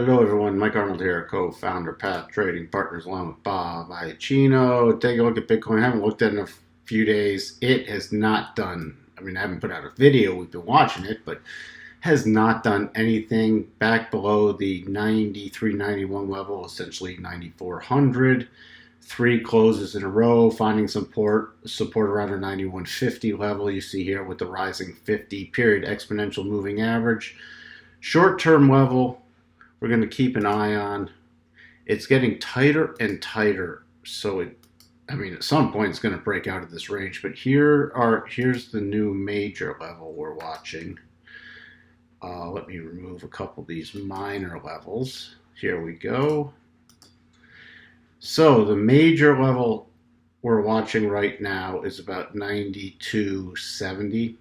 Hello everyone, Mike Arnold here, co-founder, Path Trading Partners, along with Bob Iacchino. Take a look at Bitcoin. I haven't looked at it in a few days. It has not done, I haven't put out a video, we've been watching it, but has not done anything back below the 93.91 level, essentially 9,400. 3 closes in a row, finding support around our 91.50 level. You see here with the rising 50-period exponential moving average. Short-term level, we're going to keep an eye on. It's getting tighter and tighter, so at some point it's going to break out of this range. But here's the new major level we're watching. Let me remove a couple of these minor levels. Here we go. So the major level we're watching right now is about 92.70.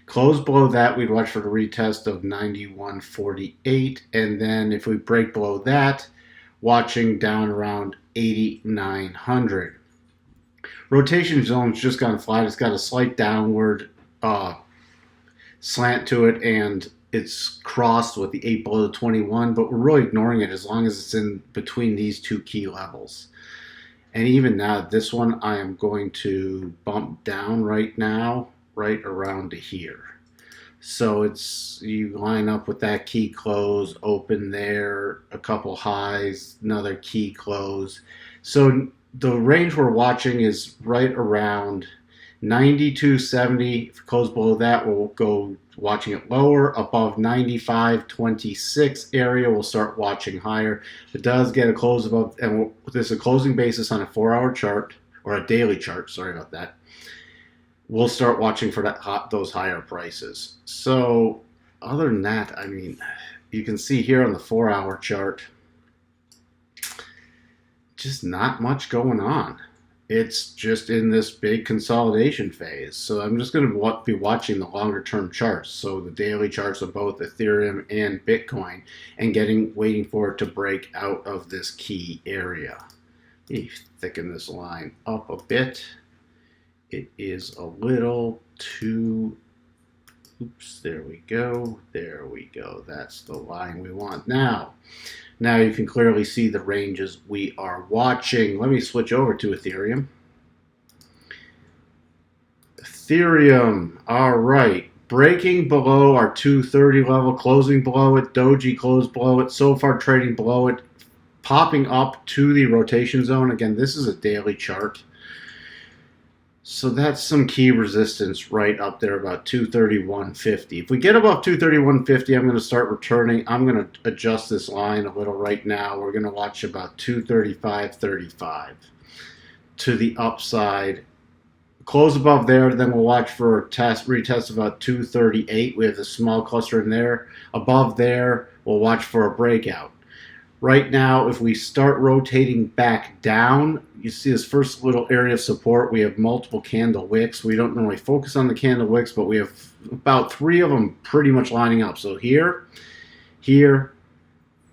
Close below that, we'd watch for the retest of 91.48, and then if we break below that, watching down around 8,900. Rotation zone's just gone flat. It's got a slight downward slant to it, and it's crossed with the 8 below the 21, but we're really ignoring it as long as it's in between these two key levels. And even now, this one I am going to bump down right now, right around to here. So you line up with that key close, open there, a couple highs, another key close. So the range we're watching is right around 92.70. If it close below that, we'll go watching it lower. Above 95.26 area, we'll start watching higher. If it does get a close above, and this is a closing basis on a 4-hour chart, or a daily chart, sorry about that, we'll start watching for those higher prices. So other than that, you can see here on the 4-hour chart, just not much going on. It's just in this big consolidation phase. So I'm just going to be watching the longer term charts. So the daily charts of both Ethereum and Bitcoin, and waiting for it to break out of this key area. Let me thicken this line up a bit. It is a little too, oops, there we go, that's the line we want. Now you can clearly see the ranges we are watching. Let me switch over to Ethereum. All right, breaking below our 230 level, closing below it, Doji closed below it, so far trading below it, popping up to the rotation zone. Again, this is a daily chart. So that's some key resistance right up there, about 231.50. If we get above 231.50, I'm going to start returning. I'm going to adjust this line a little right now. We're going to watch about 235.35 to the upside. Close above there, then we'll watch for a retest about 238. We have the small cluster in there. Above there, we'll watch for a breakout. Right now, if we start rotating back down, you see this first little area of support. We have multiple candle wicks. We don't normally focus on the candle wicks, but we have about 3 of them pretty much lining up. So here, here,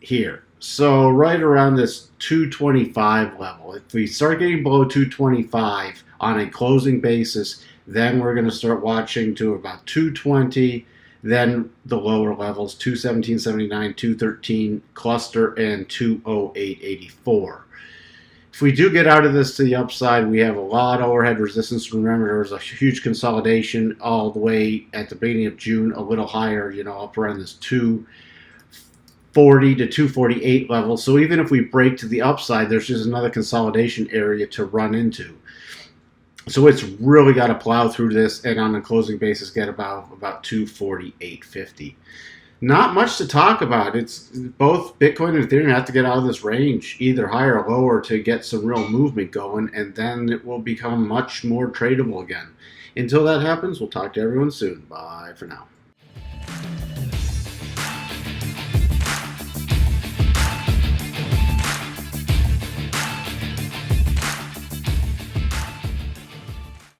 here. So right around this 225 level. If we start getting below 225 on a closing basis, then we're going to start watching to about 220. Then the lower levels, 217.79, 213 cluster, and 208.84. If we do get out of this to the upside, we have a lot of overhead resistance. Remember, there was a huge consolidation all the way at the beginning of June, a little higher, up around this 240 to 248 level. So even if we break to the upside, there's just another consolidation area to run into. So it's really got to plow through this, and on a closing basis, get about 248.50. Not much to talk about. It's both Bitcoin and Ethereum have to get out of this range, either higher or lower, to get some real movement going, and then it will become much more tradable again. Until that happens, we'll talk to everyone soon. Bye for now.